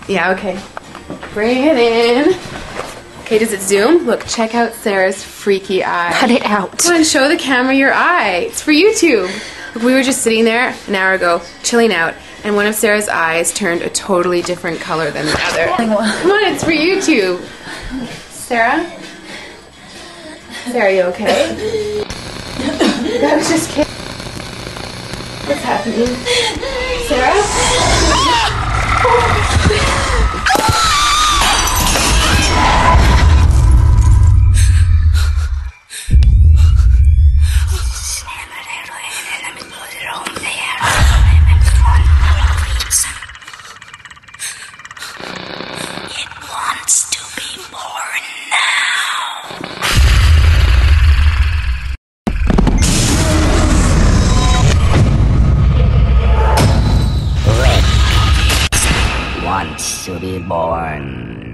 Yeah, okay. Bring it in. Okay, does it zoom? Look, check out Sarah's freaky eye. Cut it out. Come on, show the camera your eye. It's for YouTube. Look, we were just sitting there an hour ago, chilling out, and one of Sarah's eyes turned a totally different color than the other. Come on, it's for YouTube. Sarah? Sarah, you okay? I was just kidding. What's happening? Sarah? It wants to be born now. Rick wants to be born